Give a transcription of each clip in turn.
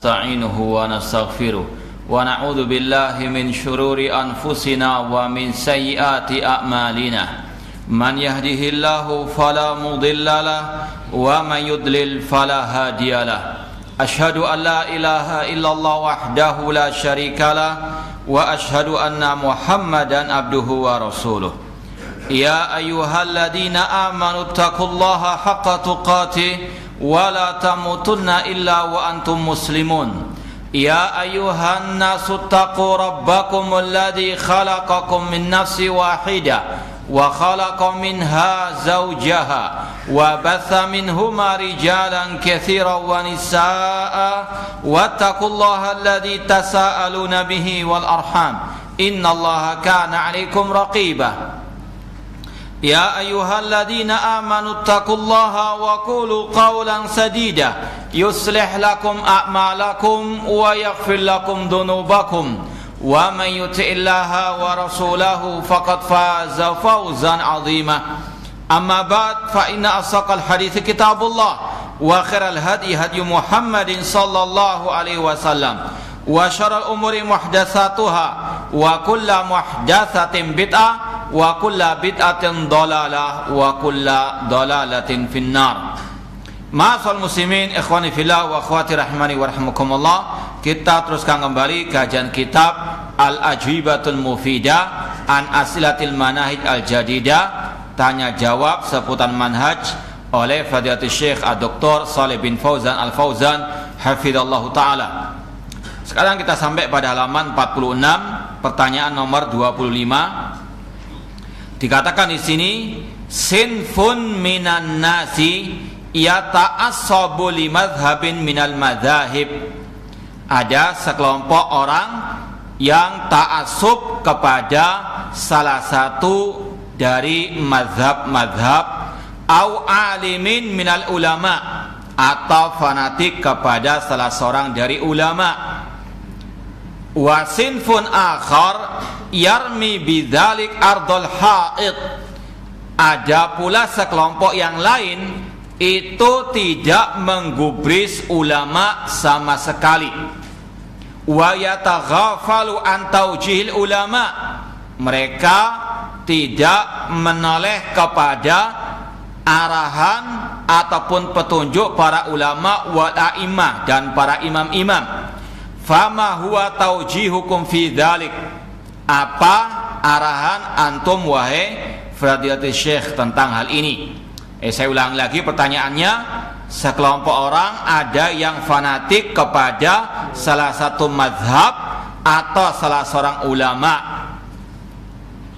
نستعينه ونستغفره ونعوذ بالله من شرور أنفسنا ومن سيئات أعمالنا من يهده الله فلا مضل له ومن يضلل فلا هادي له أشهد أن لا إله إلا الله وحده لا شريك له وأشهد أن محمدا عبده ورسوله يا أيها الذين آمنوا اتقوا الله حق تقاته ولا تموتن إلا وأنتم مسلمون يا أيها الناس اتقوا ربكم الذي خلقكم من نفس واحدة وخلق منها زوجها وبث منهما رجالا كثيرا ونساء واتقوا الله الذي تساءلون به والأرحام إن الله كان عليكم رقيبا يا أيها الذين آمنوا اتقوا الله وقولوا قولا سديدا يصلح لكم أعمالكم ويغفر لكم ذنوبكم ومن يطع الله ورسوله فقد فاز فوزا عظيما أما بعد فإن أصدق الحديث كتاب الله وخير الهدي هدي محمد صلى الله عليه وسلم وشر الأمور محدثاتها وكل محدثة بدعة وكل بدعة ضلالة وكل ضلالة في النار. Ma'asal muslimin, ikhwani fillah wa akhwati rahimani wa rahimakumullah. Kita teruskan kembali kajian kitab Al-Ajwibatul Mufidah an Asilatil Manahij Al-Jadidah, tanya jawab seputar manhaj oleh Fadilatul Syekh Dr. Shalih bin Fauzan Al-Fauzan hafizallahu taala. Sekarang kita sampai pada halaman 46, pertanyaan nomor 25. Dikatakan di sini, sinfun minan nasi yata'assabu limadhhabin minal madhahib. Ada sekelompok orang yang ta'assub kepada salah satu dari madhab-madhab, au alimin minal ulama, atau fanatik kepada salah seorang dari ulama. Wa sinfun akhar yarmi bidzalik ardul haid. Ada pula sekelompok yang lain itu tidak menggubris ulama sama sekali. Wa yataghafalu an taujihil ulama. Mereka tidak menoleh kepada arahan ataupun petunjuk para ulama wal a'immah dan para imam-imam. Fama huwa taujihukum fi dzalik. Apa arahan antum wahai Fadilatul Syekh tentang hal ini? Saya ulang lagi pertanyaannya. Sekelompok orang ada yang fanatik kepada salah satu mazhab atau salah seorang ulama.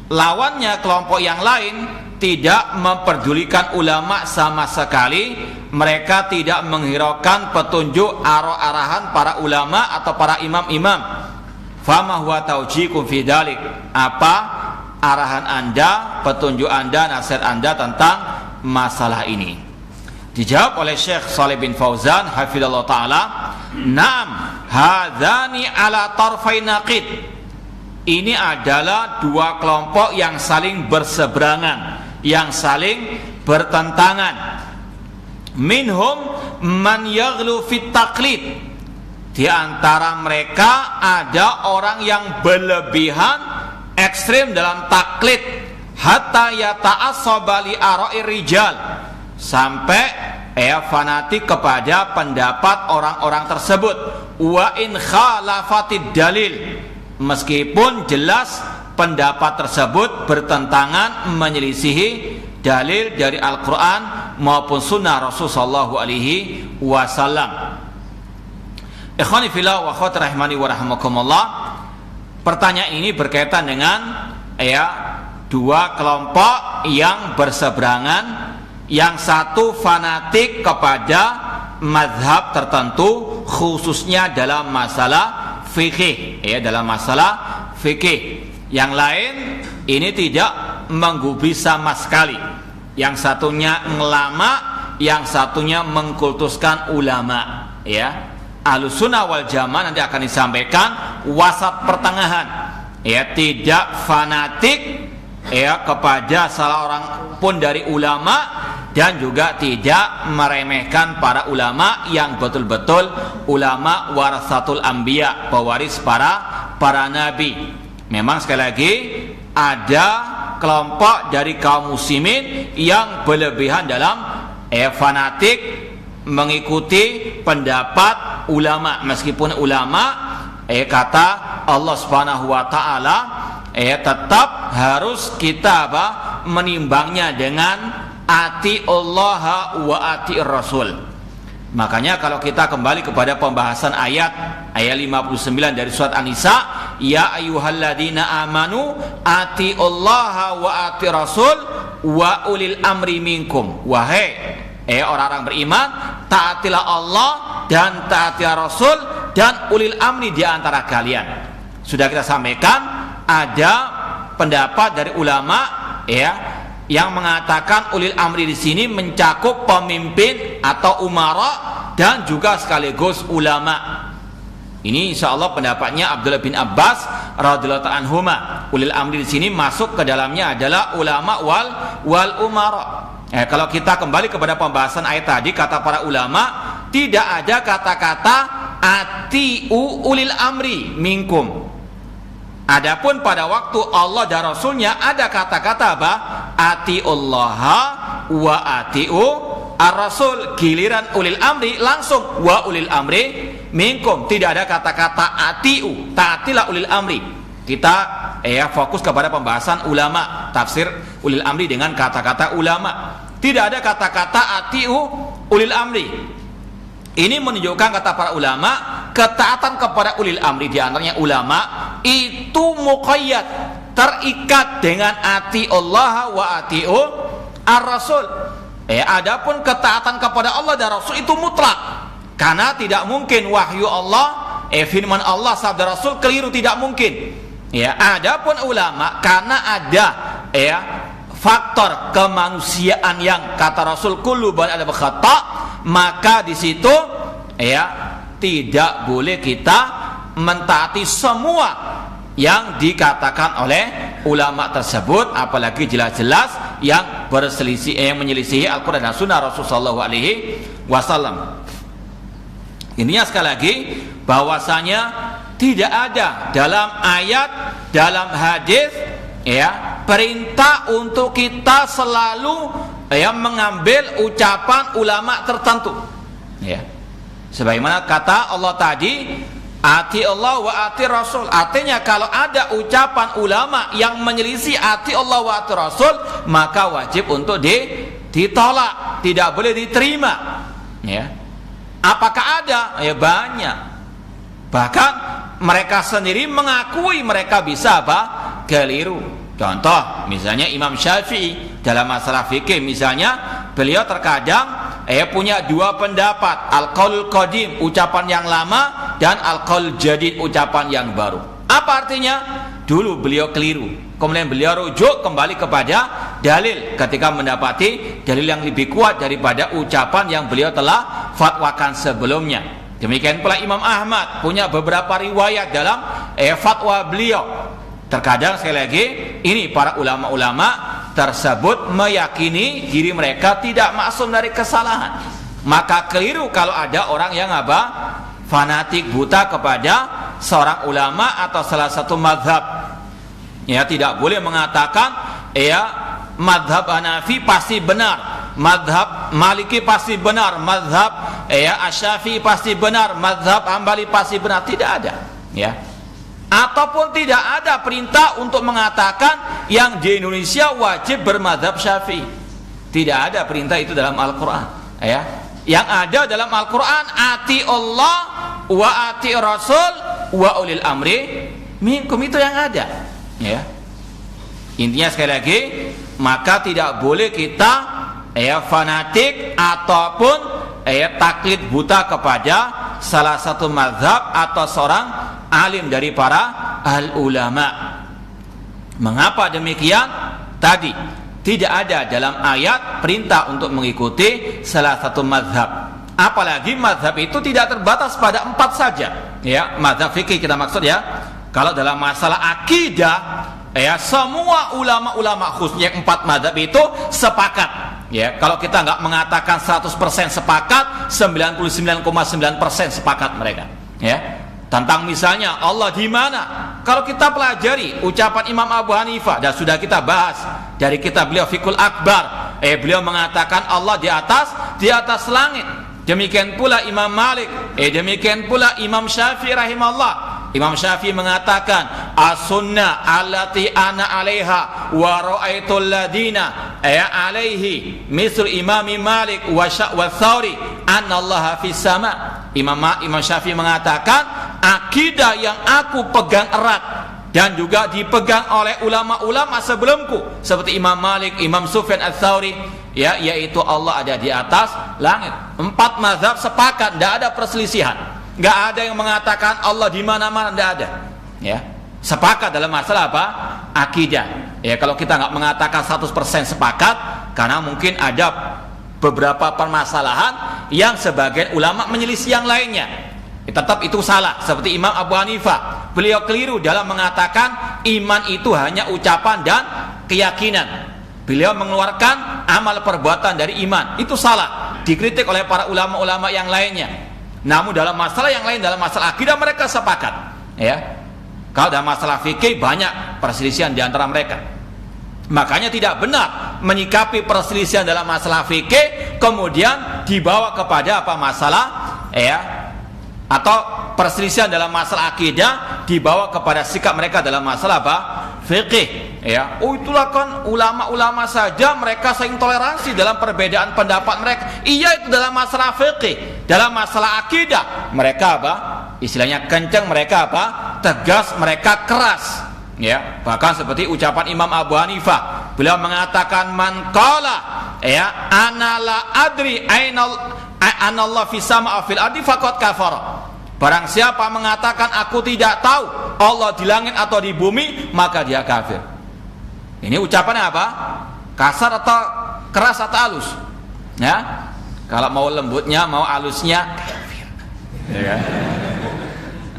Lawannya kelompok yang lain tidak memperdulikan ulama sama sekali. Mereka tidak menghiraukan petunjuk arahan para ulama atau para imam-imam. Fama huwa taujikum fi dzalik. Apa arahan Anda, petunjuk Anda, nasihat Anda tentang masalah ini? Dijawab oleh Syekh Shalih bin Fauzan hafizallahu taala, "Naam, hadzani ala tarfai naqid." Ini adalah dua kelompok yang saling berseberangan, yang saling bertentangan. Minhum man yaghlu fit taqlid. Di antara mereka ada orang yang berlebihan, ekstrim dalam taklid, hatta yata'assaba li ara'ir rijal, sampai fanatik kepada pendapat orang-orang tersebut. Wa in khalafatid dalil, meskipun jelas pendapat tersebut bertentangan, menyelisihi dalil dari Al-Quran maupun sunnah Rasulullah SAW. Ikhwani fillah wa akhwati rahimani wa rahimakumullah. Pertanyaan ini berkaitan dengan dua kelompok yang berseberangan. Yang satu fanatik kepada mazhab tertentu, khususnya dalam masalah fikih, dalam masalah fikih. Yang lain ini tidak menggubris sama sekali. Yang satunya ngelama, yang satunya mengkultuskan ulama. Ahlussunnah wal jamaah nanti akan disampaikan wasat pertengahan. Tidak fanatik, kepada salah orang pun dari ulama, dan juga tidak meremehkan para ulama yang betul-betul ulama warasatul anbiya, pewaris para nabi. Memang sekali lagi ada kelompok dari kaum muslimin yang berlebihan dalam fanatik mengikuti pendapat ulama, meskipun ulama kata Allah Subhanahu wa taala tetap harus kita menimbangnya dengan ati Allah wa ati Rasul. Makanya kalau kita kembali kepada pembahasan ayat 59 dari surat An-Nisa, ya ayyuhalladzina amanu ati Allah wa ati Rasul wa ulil amri minkum. Wahai orang-orang beriman, taatilah Allah dan taatilah Rasul dan ulil amri di antara kalian. Sudah kita sampaikan ada pendapat dari ulama yang mengatakan ulil amri di sini mencakup pemimpin atau umara dan juga sekaligus ulama. Ini insyaallah pendapatnya Abdullah bin Abbas radhiyallahu anhuma. Ulil amri di sini masuk ke dalamnya adalah ulama wal umara. Kalau kita kembali kepada pembahasan ayat tadi, kata para ulama, tidak ada kata-kata atiu ulil amri minkum. Adapun pada waktu Allah dan Rasulnya ada kata-kata atiullah wa atiu ar-rasul. Giliran ulil amri langsung wa ulil amri minkum. Tidak ada kata-kata atiu, taatilah ulil amri. Kita fokus kepada pembahasan ulama, tafsir ulil amri dengan kata-kata ulama. Tidak ada kata-kata atiu ulil amri. Ini menunjukkan kata para ulama, ketaatan kepada ulil amri di antaranya ulama itu muqayyad, terikat dengan ati Allah wa atiu ar-rasul. Adapun ketaatan kepada Allah dan Rasul itu mutlak, karena tidak mungkin wahyu Allah, firman Allah, sabda Rasul keliru, tidak mungkin. Adapun ulama karena ada faktor kemanusiaan yang kata Rasul kullu bani adam khata, maka di situ tidak boleh kita mentaati semua yang dikatakan oleh ulama tersebut, apalagi jelas-jelas yang berselisih, yang menyelisihi Al-Quran dan Sunnah Rasulullah SAW. Intinya sekali lagi bahwasanya tidak ada dalam ayat, dalam hadis perintah untuk kita selalu mengambil ucapan ulama tertentu. Sebagaimana kata Allah tadi, ati Allah wa ati Rasul. Artinya kalau ada ucapan ulama yang menyelisih ati Allah wa ati Rasul, maka wajib untuk ditolak, tidak boleh diterima. Apakah ada? Banyak. Bahkan mereka sendiri mengakui mereka bisa keliru. Contoh misalnya Imam Syafi'i dalam masalah fikih, misalnya beliau terkadang punya dua pendapat, al-qaul qadim, ucapan yang lama, dan al-qaul jadid, ucapan yang baru. Apa artinya? Dulu beliau keliru, kemudian beliau rujuk kembali kepada dalil ketika mendapati dalil yang lebih kuat daripada ucapan yang beliau telah fatwakan sebelumnya. Demikian pula Imam Ahmad punya beberapa riwayat dalam fatwa beliau. Terkadang sekali lagi ini para ulama-ulama tersebut meyakini diri mereka tidak maksum dari kesalahan. Maka keliru kalau ada orang yang fanatik buta kepada seorang ulama atau salah satu mazhab. Tidak boleh mengatakan mazhab Hanafi pasti benar, mazhab Maliki pasti benar, mazhab Asy-Syafi'i pasti benar, mazhab Hambali pasti benar. Tidak ada. Ataupun tidak ada perintah untuk mengatakan yang di Indonesia wajib bermadzhab Syafi'i. Tidak ada perintah itu dalam Al-Quran. Yang ada dalam Al-Quran ati Allah wa ati Rasul wa ulil amri minkum, itu yang ada. Intinya sekali lagi, maka tidak boleh kita fanatik ataupun taklid buta kepada salah satu mazhab atau seorang alim dari para al-ulama. Mengapa demikian? Tadi tidak ada dalam ayat perintah untuk mengikuti salah satu mazhab. Apalagi mazhab itu tidak terbatas pada 4 saja. Mazhab fikih kita maksud. Kalau dalam masalah akidah ya semua ulama-ulama khususnya 4 mazhab itu sepakat. Ya, kalau kita nggak mengatakan 100% sepakat, 99,9% sepakat mereka. Ya, tentang misalnya Allah di mana? Kalau kita pelajari ucapan Imam Abu Hanifah dan sudah kita bahas dari kitab beliau Fiqhul Akbar, beliau mengatakan Allah di atas langit. Demikian pula Imam Malik, demikian pula Imam Syafi'i rahimahullah. Imam Syafi'i mengatakan as-sunnah allati ana 'alaiha wa ra'aitul ladina alaihi misal Imam Malik wa Tsauri anna Allah fis sama. Imam Syafi'i mengatakan akidah yang aku pegang erat dan juga dipegang oleh ulama-ulama sebelumku seperti Imam Malik, Imam Sufyan Ats-Tsauri, ya, yaitu Allah ada di atas langit. 4 mazhab sepakat, tidak ada perselisihan. Nggak ada yang mengatakan Allah di mana-mana, nggak ada. Ya, sepakat dalam masalah apa? Akidah. Ya, kalau kita nggak mengatakan 100% sepakat, karena mungkin ada beberapa permasalahan yang sebagian ulama menyelisih yang lainnya. Tetap itu salah. Seperti Imam Abu Hanifah, beliau keliru dalam mengatakan iman itu hanya ucapan dan keyakinan. Beliau mengeluarkan amal perbuatan dari iman. Itu salah. Dikritik oleh para ulama-ulama yang lainnya. Namun dalam masalah yang lain, dalam masalah akidah mereka sepakat. Ya, kalau dalam masalah fikih banyak perselisihan di antara mereka. Makanya tidak benar menyikapi perselisihan dalam masalah fikih kemudian dibawa kepada apa masalah, ya, atau perselisihan dalam masalah akidah dibawa kepada sikap mereka dalam masalah apa? Fikih. Ya, itulah kan ulama-ulama saja mereka saling toleransi dalam perbedaan pendapat mereka. Iya, itu dalam masalah fikih. Dalam masalah akidah mereka apa? Istilahnya kencang, mereka apa? Tegas, mereka keras. Ya, bahkan seperti ucapan Imam Abu Hanifah, beliau mengatakan man qala ya ana la adri anallah fis sama fil ardi faqad kafara. Barang siapa mengatakan aku tidak tahu Allah di langit atau di bumi, maka dia kafir. Ini ucapannya apa? Kasar atau keras atau halus? Ya, kalau mau lembutnya, mau halusnya, kafir. Ya,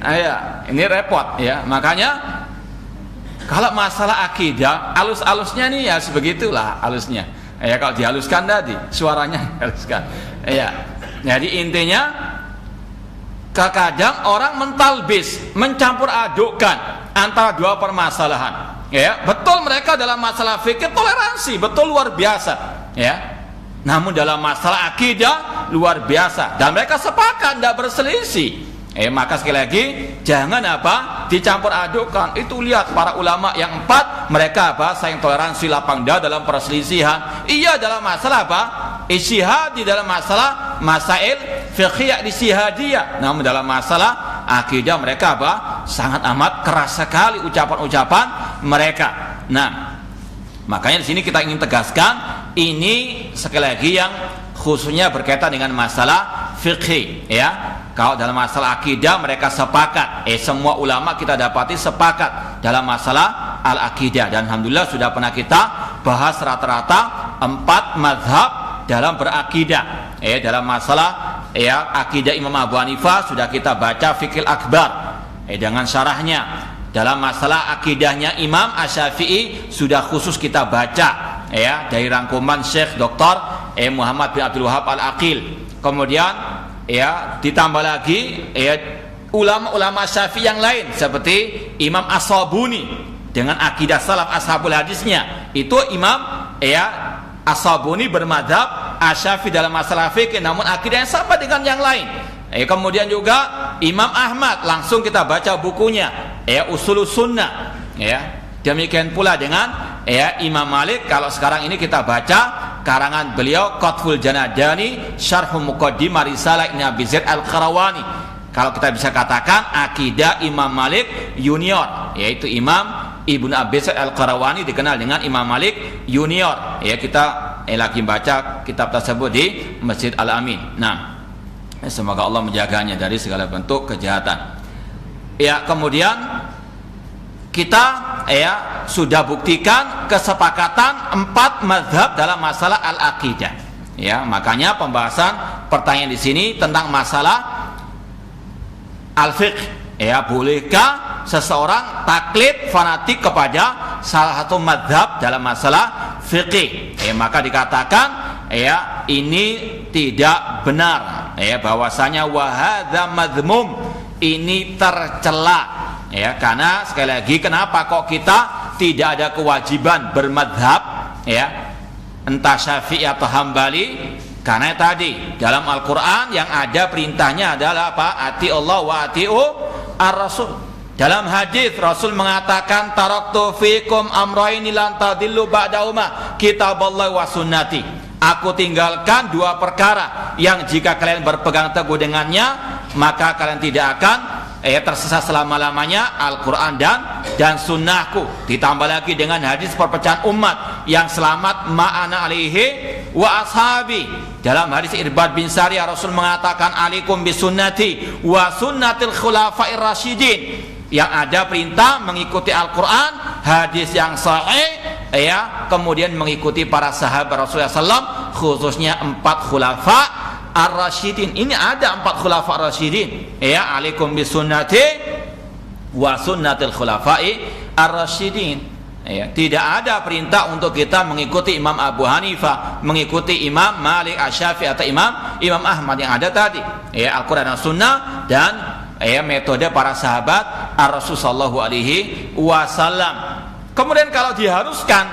ya, ini repot ya. Makanya kalau masalah akidah, halus-halusnya nih ya sebegitulah halusnya. Ya, kalau dihaluskan tadi, suaranya dihaluskan. Ya, jadi intinya kadang orang mentalbis, mencampur adukkan antara dua permasalahan. Ya, betul mereka dalam masalah fikih toleransi, betul luar biasa. Ya, namun dalam masalah akidah luar biasa dan mereka sepakat, tidak berselisih. Maka sekali lagi jangan apa dicampur adukkan. Itu lihat para ulama yang 4 mereka apa saling toleransi, lapang dada dalam perselisihan. Iya dalam masalah apa ijtihad, di dalam masalah masail fiqhiyah ijtihadiyah. Namun dalam masalah akidah mereka apa sangat amat keras sekali ucapan-ucapan mereka. Nah, makanya di sini kita ingin tegaskan ini sekali lagi yang khususnya berkaitan dengan masalah fikih, ya. Kalau dalam masalah akidah mereka sepakat, semua ulama kita dapati sepakat dalam masalah al-akidah, dan alhamdulillah sudah pernah kita bahas rata-rata 4 mazhab dalam berakidah. Dalam masalah akidah Imam Abu Hanifah sudah kita baca Fiqhul Akbar dengan syarahnya. Dalam masalah akidahnya Imam Asy-Syafi'i sudah khusus kita baca dari rangkuman Syekh Dr. Muhammad bin Abdul Wahhab Al-Aqil. Kemudian ditambah lagi ulama-ulama Syafi'i yang lain seperti Imam As-Sabuni dengan akidah salaf ashabul hadisnya. Itu Imam As-Sabuni bermadzhab Asy-Syafi'i dalam masalah fikih, namun akidahnya sama dengan yang lain. Kemudian juga Imam Ahmad langsung kita baca bukunya Ushulus Sunnah. Demikian pula dengan Imam Malik, kalau sekarang ini kita baca karangan beliau Qatful Janadani Syarh Muqaddimah Risalah Ibnu Abi Zaid Al-Qarawani. Kalau kita bisa katakan akidah Imam Malik Junior, yaitu Imam Ibnu Abi Zaid Al-Qarawani dikenal dengan Imam Malik Junior. Kita lagi baca kitab tersebut di Masjid Al-Amin. Nah, semoga Allah menjaganya dari segala bentuk kejahatan. Kemudian kita sudah buktikan kesepakatan 4 mazhab dalam masalah al-aqidah. Makanya pembahasan pertanyaan di sini tentang masalah al-fiqh. Bolehkah seseorang taklid fanatik kepada salah satu madhab dalam masalah fikih. Maka dikatakan ini tidak benar, bahwasanya wahadza madhmum, ini tercela. Karena sekali lagi, kenapa kok kita tidak ada kewajiban bermadhab, entah Syafi'i atau Hambali? Karena tadi dalam Al-Quran yang ada perintahnya adalah apa? Ati Allah wa ati'u ar-Rasul. Dalam hadis Rasul mengatakan, taraktu fikum amraini lan tadillu ba'dahuma, kitaballah wa sunnati. Aku tinggalkan dua perkara yang jika kalian berpegang teguh dengannya, maka kalian tidak akan tersesat selama-lamanya, Al-Quran dan sunnahku. Ditambah lagi dengan hadis perpecahan umat yang selamat ma'ana alaihi wa ashabi. Dalam hadis Irbad bin Sariyah Rasul mengatakan, alaikum bisunnati wa sunnatil khulafa'ir rasyidin. Yang ada perintah mengikuti Al-Quran, hadis yang sahih, kemudian mengikuti para sahabat Rasulullah SAW, khususnya 4 khulafa ar-rasyidin. Ini ada 4 khulafa ar-rasyidin, alaikum bisunnati wa sunnatil khulafa'i ar-rasyidin. Tidak ada perintah untuk kita mengikuti Imam Abu Hanifah, mengikuti Imam Malik, Asy-Syafi'i atau Imam Ahmad. Yang ada tadi Al-Quran dan Sunnah dan metode para sahabat ar-Rasul sallallahu alaihi wasallam. Kemudian kalau diharuskan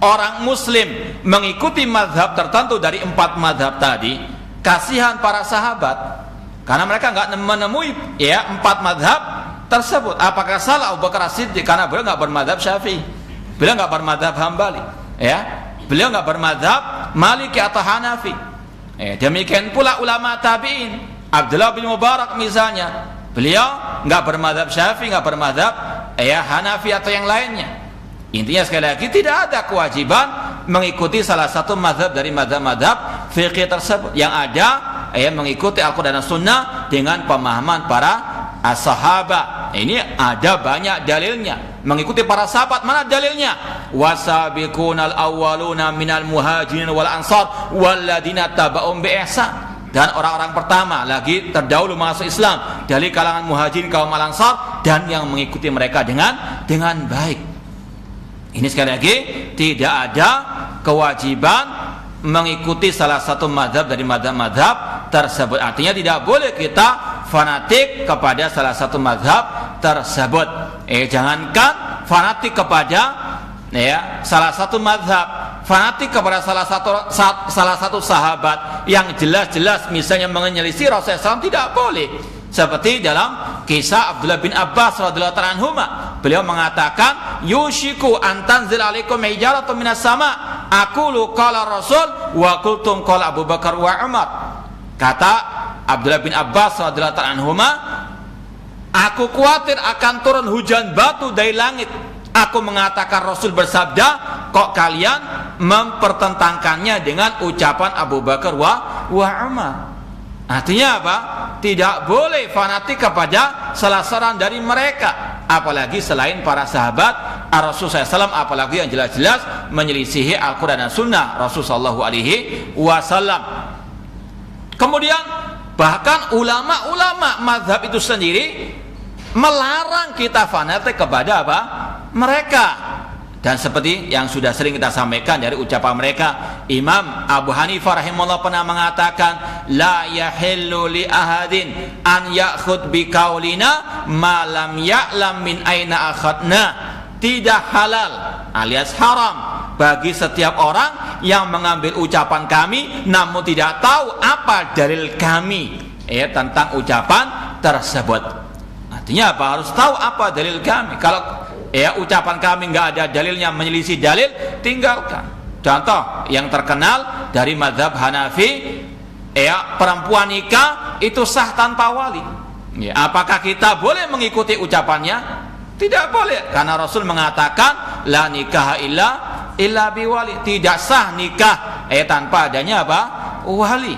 orang muslim mengikuti mazhab tertentu dari 4 mazhab tadi, kasihan para sahabat karena mereka nggak menemui 4 mazhab tersebut. Apakah salah Abu Bakar As-Siddiq karena beliau nggak bermazhab Syafi'i, beliau nggak bermazhab Hambali, beliau nggak bermazhab Maliki atau Hanafi. Demikian pula ulama tabi'in, Abdullah bin Mubarak misalnya, beliau nggak bermazhab Syafi'i, nggak bermazhab Hanafi atau yang lainnya. Intinya sekali lagi, tidak ada kewajiban mengikuti salah satu mazhab dari mazhab-mazhab fikih tersebut. Yang ada mengikuti Al-Quran dan Sunnah dengan pemahaman para sahabat. Ini ada banyak dalilnya. Mengikuti para sahabat, mana dalilnya? Wasabiqunal awwaluna minal muhajirin wal ansar walladzina taba'um bi ihsan. Dan orang-orang pertama lagi terdahulu masuk Islam dari kalangan muhajirin kaum al-ansar dan yang mengikuti mereka dengan baik. Ini sekali lagi, tidak ada kewajiban mengikuti salah satu mazhab dari mazhab-mazhab tersebut. Artinya tidak boleh kita fanatik kepada salah satu mazhab tersebut. Jangankan fanatik kepada salah satu mazhab, fanatik kepada salah satu sahabat yang jelas-jelas misalnya menyelisih Rasulullah SAW tidak boleh. Seperti dalam kisah Abdullah bin Abbas radhiyallahu ta'ala anhuma, beliau mengatakan, yushiku antanzil alaikum hijaratun minas sama, aqulu qala Rasul wa qultum qala Abu Bakar wa Umar. Kata Abdullah bin Abbas radhiyallahu ta'ala anhuma, aku khawatir akan turun hujan batu dari langit. Aku mengatakan Rasul bersabda, kok kalian mempertentangkannya dengan ucapan Abu Bakar wa Umar. Artinya apa? Tidak boleh fanatik kepada salah seorang dari mereka, apalagi selain para sahabat Rasulullah SAW, apalagi yang jelas-jelas menyelisihi Al-Quran dan Sunnah Rasulullah SAW. Kemudian bahkan ulama-ulama mazhab itu sendiri melarang kita fanatik kepada apa? Mereka. Dan seperti yang sudah sering kita sampaikan dari ucapan mereka, Imam Abu Hanifah rahimahullah pernah mengatakan, la yahillu li ahadin an ya'khud bi qaulina ma lam ya'lam min aina akhadna. Tidak halal alias haram bagi setiap orang yang mengambil ucapan kami namun tidak tahu apa dalil kami tentang ucapan tersebut. Artinya apa? Harus tahu apa dalil kami. Kalau ucapan kami nggak ada dalilnya, menyelisih dalil, tinggalkan. Contoh yang terkenal dari mazhab Hanafi, perempuan nikah itu sah tanpa wali. Apakah kita boleh mengikuti ucapannya? Tidak boleh, karena Rasul mengatakan la nikah illa biwali. Tidak sah nikah tanpa adanya apa? Wali.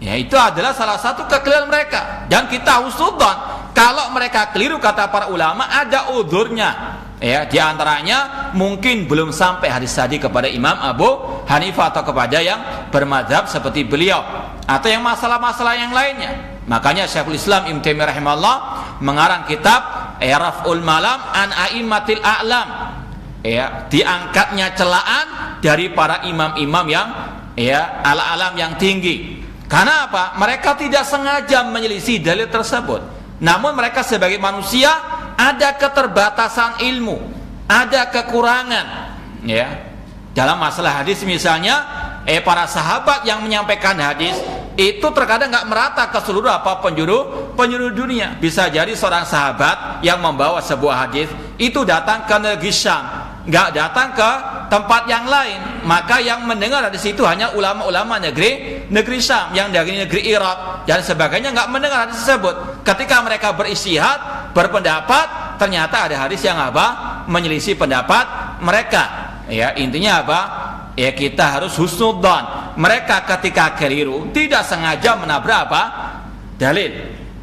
Itu adalah salah satu kekeliruan mereka. Dan kita husnudzon, kalau mereka keliru kata para ulama ada udhurnya. Di antaranya mungkin belum sampai hadis tadi kepada Imam Abu Hanifah atau kepada yang bermadzhab seperti beliau, atau yang masalah-masalah yang lainnya. Makanya Syekhul Islam Ibnu Taimiyah rahimahullah mengarang kitab Raf'ul Malam an A'immatil A'lam, ya diangkatnya celaan dari para imam-imam yang ya ala-alam yang tinggi. Karena apa? Mereka tidak sengaja menyelisih dalil tersebut. Namun mereka sebagai manusia ada keterbatasan ilmu, ada kekurangan. Ya, dalam masalah hadis misalnya, para sahabat yang menyampaikan hadis itu terkadang nggak merata ke seluruh penjuru dunia. Bisa jadi seorang sahabat yang membawa sebuah hadis itu datang ke negeri Syam, nggak datang ke tempat yang lain, maka yang mendengar di situ hanya ulama-ulama negeri Syam, yang dari negeri Irak dan sebagainya nggak mendengar hadis tersebut. Ketika mereka beristihad, berpendapat, ternyata ada hadis yang apa? Menyelisih pendapat mereka. Ya, intinya apa? Ya, kita harus husnudzon. Mereka ketika keliru tidak sengaja menabrak apa? Dalil.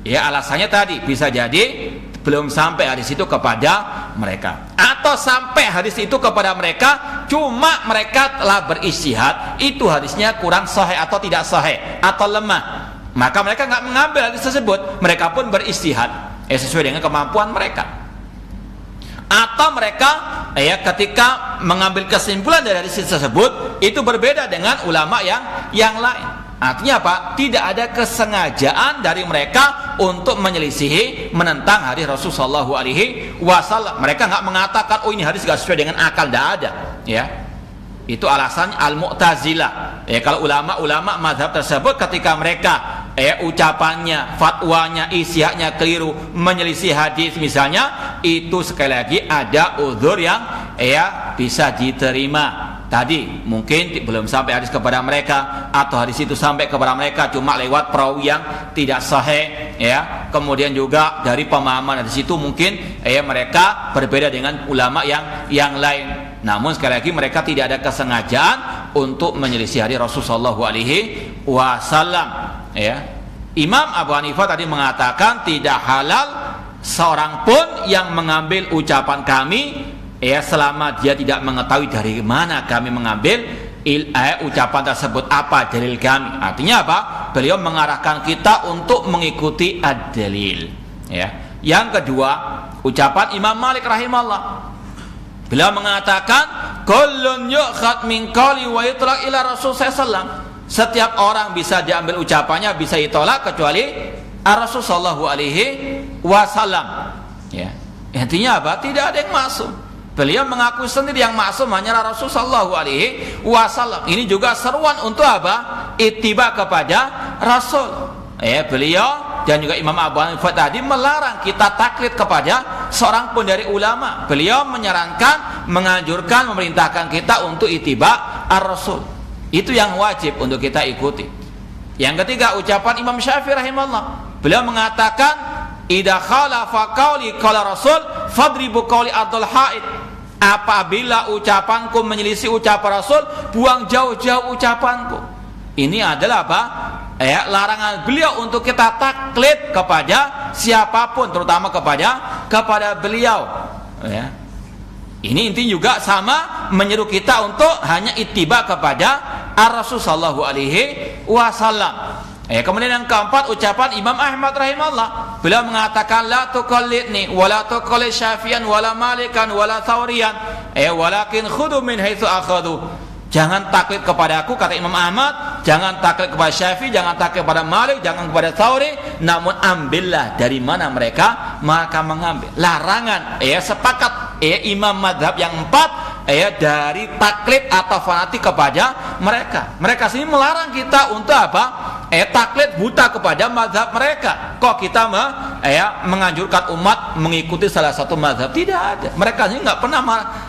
Ya, alasannya tadi bisa jadi belum sampai hadis itu kepada mereka, atau sampai hadis itu kepada mereka cuma mereka telah beristihad, itu hadisnya kurang sahih atau tidak sahih atau lemah, maka mereka nggak mengambil hadis tersebut, mereka pun beristihad sesuai dengan kemampuan mereka. Atau mereka ketika mengambil kesimpulan dari hadis tersebut itu berbeda dengan ulama yang lain. Artinya apa? Tidak ada kesengajaan dari mereka untuk menyelisihi, menentang hadis Rasulullah SAW. Mereka nggak mengatakan, oh ini hadis nggak sesuai dengan akal, tidak ada. Ya, itu alasan Al-Mu'tazilah. Kalau ulama-ulama mazhab tersebut ketika mereka ucapannya, fatwanya, istihadnya keliru, menyelisih hadis misalnya, itu sekali lagi ada uzur yang bisa diterima. Tadi mungkin belum sampai hadis kepada mereka, atau hadis itu sampai kepada mereka cuma lewat perawi yang tidak sahih, ya. Kemudian juga dari pemahaman hadis itu mungkin mereka berbeda dengan ulama yang lain. Namun sekali lagi mereka tidak ada kesengajaan untuk menyelisih hadis Rasulullah SAW. Ya. Imam Abu Hanifah tadi mengatakan tidak halal seorang pun yang mengambil ucapan kami selama dia tidak mengetahui dari mana kami mengambil ucapan tersebut, apa dalil kami. Artinya apa? Beliau mengarahkan kita untuk mengikuti ad-dalil. Ya. Yang kedua, ucapan Imam Malik rahimahullah. Beliau mengatakan, kullun yu'khad min qawli wa yutlaq ila Rasul sallallahu. Setiap orang bisa diambil ucapannya, bisa ditolak kecuali Rasul sallallahu alaihi wasallam. Ya. Intinya apa? Tidak ada yang masuk. Beliau mengaku sendiri yang maksum hanya Rasul sallallahu alaihi wasallam. Ini juga seruan untuk apa? Ittiba kepada Rasul. Beliau dan juga Imam Abu Hanifah tadi melarang kita taklid kepada seorang pun dari ulama. Beliau menyarankan, menganjurkan, memerintahkan kita untuk ittiba ar-Rasul. Itu yang wajib untuk kita ikuti. Yang ketiga, ucapan Imam Syafi'i rahimahullah. Beliau mengatakan, idza khalafa qauli qala Rasul fadribu qauli Abdul Haid. Apabila ucapanku menyelisih ucapan Rasul, buang jauh-jauh ucapanku. Ini adalah apa? Larangan beliau untuk kita taklid kepada siapapun, terutama kepada beliau. Ya. Ini intinya juga sama, menyeru kita untuk hanya ittiba kepada Ar-Rasul sallallahu alaihi wasallam. Kemudian yang keempat, ucapan Imam Ahmad rahimahullah. Beliau mengatakan, la tuqallidni wa la tuqallid Syafi'an wa la Malikan wa la Thawriyan, walakin khudu min haitsu akhadhu. Jangan taklid kepada aku, kata Imam Ahmad, jangan taklid kepada Syafi'i, jangan taklid kepada Malik, jangan kepada Thawri, namun ambillah dari mana mereka mengambil. Larangan sepakat imam madhab yang empat dari taklid atau fanatik kepada mereka. Mereka sini melarang kita untuk apa? Taklid buta kepada madhab mereka. Kok kita menganjurkan umat mengikuti salah satu madhab? Tidak ada. Mereka ini nggak pernah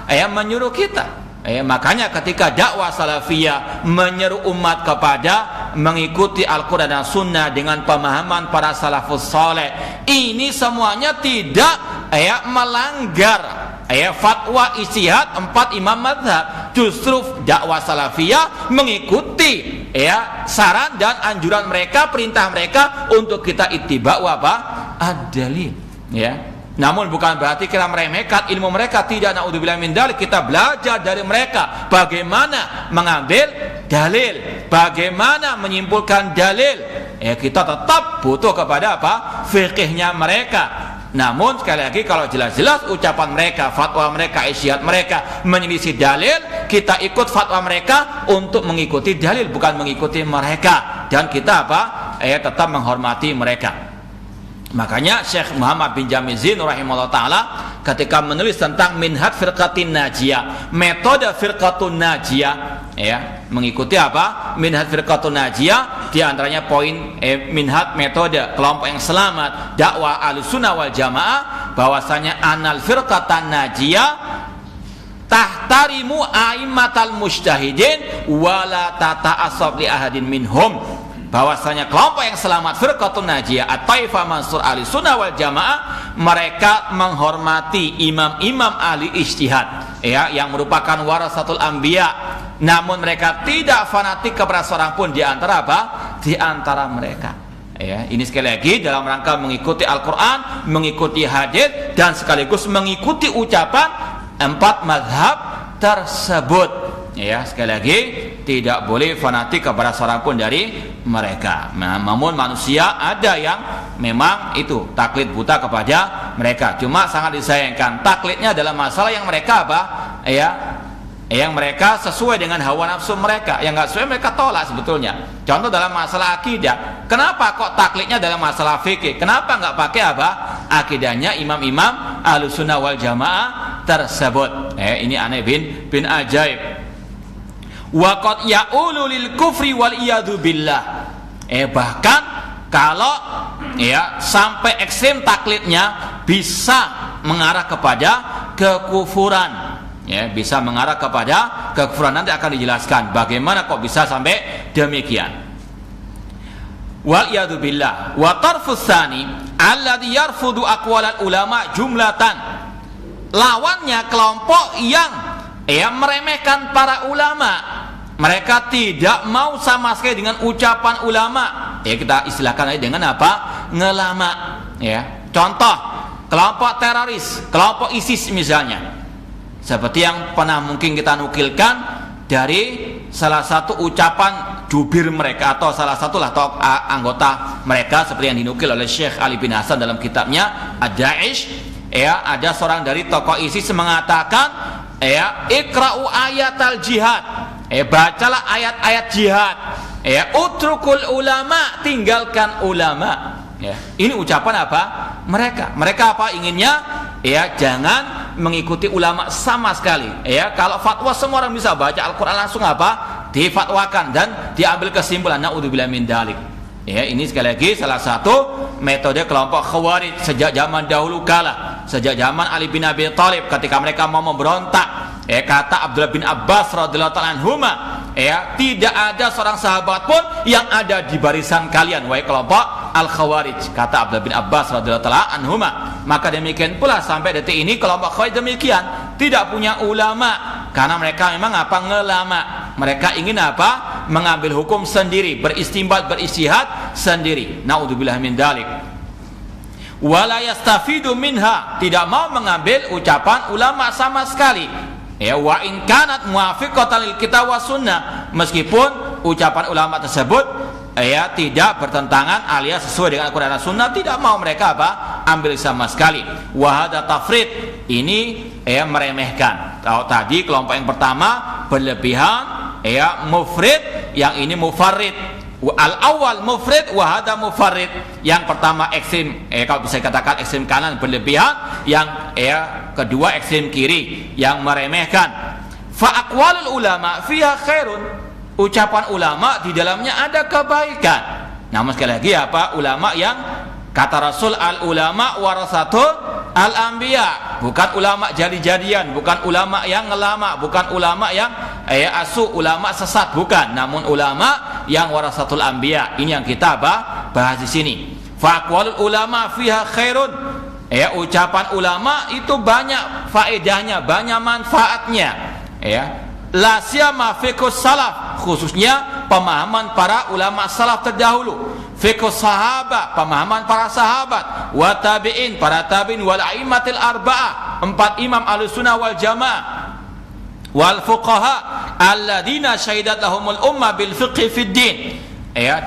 menyuruh kita. Makanya ketika dakwah salafiyah menyeru umat kepada mengikuti Al-Quran dan Sunnah dengan pemahaman para salafus saleh, ini semuanya tidak melanggar fatwa ijtihad empat imam madhab. Justru dakwah salafiyah mengikuti saran dan anjuran mereka, perintah mereka untuk kita ittiba ad-dalil. Namun bukan berarti kita meremehkan ilmu mereka, tidak, naudzubillah min dzalik. Kita belajar dari mereka bagaimana mengambil dalil, bagaimana menyimpulkan dalil. Kita tetap butuh kepada apa? Fikihnya mereka. Namun sekali lagi kalau jelas-jelas ucapan mereka, fatwa mereka, ijtihad mereka menyelisih dalil, kita ikut fatwa mereka untuk mengikuti dalil, bukan mengikuti mereka. Dan kita tetap menghormati mereka. Makanya Syekh Muhammad bin Jamil Zain rahimahullah ta'ala ketika menulis tentang Minhaj Firqatin Najiyah, metode Firqatun Najiyah, mengikuti Minhaj Firqatun Najiyah, di antaranya poin minhaj metode kelompok yang selamat dakwah Ahlussunnah wal Jamaah, bahwasanya anal firqatan najiyah tahtarimu a'immatal mujtahidin wala tata'assab li ahadin minhum, bahwasanya kelompok yang selamat firqatun najiyah at-taifah mansur Ahlussunnah wal Jamaah, mereka menghormati imam-imam ahli ijtihad yang merupakan warasatul anbiya, namun mereka tidak fanatik kepada seorang pun di antara di antara mereka. Ini sekali lagi dalam rangka mengikuti Al-Quran, mengikuti hadits, dan sekaligus mengikuti ucapan 4 mazhab tersebut. Sekali lagi tidak boleh fanatik kepada seorang pun dari mereka. Namun manusia ada yang memang itu taklid buta kepada mereka. Cuma sangat disayangkan taklidnya dalam masalah yang mereka yang mereka sesuai dengan hawa nafsu mereka, yang nggak sesuai mereka tolak sebetulnya. Contoh dalam masalah akidah, kenapa kok taklidnya dalam masalah fikih? Kenapa nggak pakai akidahnya imam-imam Ahlussunnah wal Jamaah tersebut? Ini aneh bin ajaib. Wa qad ya'ulu lil kufri wal iyadu billah. Bahkan kalau sampai ekstrem taklidnya bisa mengarah kepada kekufuran. Bisa mengarah kepada kekufuran. Nanti akan dijelaskan bagaimana kok bisa sampai demikian. Wal iyadu billah. Wa tarfus tsani alladhi yarfudu aqwalal ulama jumlatan. Lawannya kelompok yang meremehkan para ulama. Mereka tidak mau sama sekali dengan ucapan ulama. Kita istilahkan aja dengan ngelama. Contoh kelompok teroris, kelompok ISIS misalnya. Seperti yang pernah mungkin kita nukilkan dari salah satu ucapan jubir mereka atau salah satu anggota mereka, seperti yang dinukil oleh Syekh Ali bin Hasan dalam kitabnya Ad-Da'ish. Ada seorang dari tokoh ISIS mengatakan, ikra'u ayatal jihad, bacalah ayat-ayat jihad, utrukul ulama, tinggalkan ulama. Ini ucapan mereka inginnya jangan mengikuti ulama sama sekali. Kalau fatwa semua orang bisa baca Al-Quran langsung difatwakan dan diambil kesimpulan. Naudzubillah min dzalik. Ini sekali lagi salah satu metode kelompok Khawarij sejak zaman dahulu kala, sejak zaman Ali bin Abi Thalib ketika mereka mau memberontak. Kata Abdullah bin Abbas radhiyallahu ta'ala anhuma, tidak ada seorang sahabat pun yang ada di barisan kalian wahai kelompok Al-Khawarij, kata Abdullah bin Abbas radhiyallahu ta'ala anhuma. Maka demikian pula sampai detik ini kelompok Khawarij demikian, tidak punya ulama karena mereka memang ngelama. Mereka ingin mengambil hukum sendiri, beristinbat, beristihad sendiri. Naudzubillah min dzalik. Wala yastafidu minha, tidak mau mengambil ucapan ulama sama sekali. Wa in kanat muwafiqatan lil kitab wa sunnah, meskipun ucapan ulama tersebut tidak bertentangan alias sesuai dengan Al-Quran dan Sunnah, tidak mau mereka ambil sama sekali. Wa hadza tafrid, ini meremehkan. Tadi kelompok yang pertama berlebihan, mufrid, yang ini mufarrid. Al-awwal mufrid wa hadza mufarrid. Yang pertama ekstrem, kalau bisa dikatakan ekstrem kanan berlebihan, yang kedua ekstrem kiri yang meremehkan. Fa aqwalul ulama fiha khairun, ucapan ulama di dalamnya ada kebaikan. Namun sekali lagi ulama yang kata Rasul, al ulama warasatul al anbiya, bukan ulama jadi-jadian, bukan ulama yang ngelama, bukan ulama yang ulama sesat, bukan, namun ulama yang warasatul anbiya. Ini yang kita bahas di sini. Fa aqwalul ulama fiha khairun, ucapan ulama itu banyak faedahnya, banyak manfaatnya. La siyama fiqhus salaf, khususnya pemahaman para ulama salaf terdahulu. Fiqhus sahabat, pemahaman para sahabat. Wa tabi'in, para tabi'in. Wal a'immatil arba'ah, 4 imam Ahlussunnah wal Jamaah. Wal fuqaha alladzina syahidat lahumul ummah bil fiqhi fid din.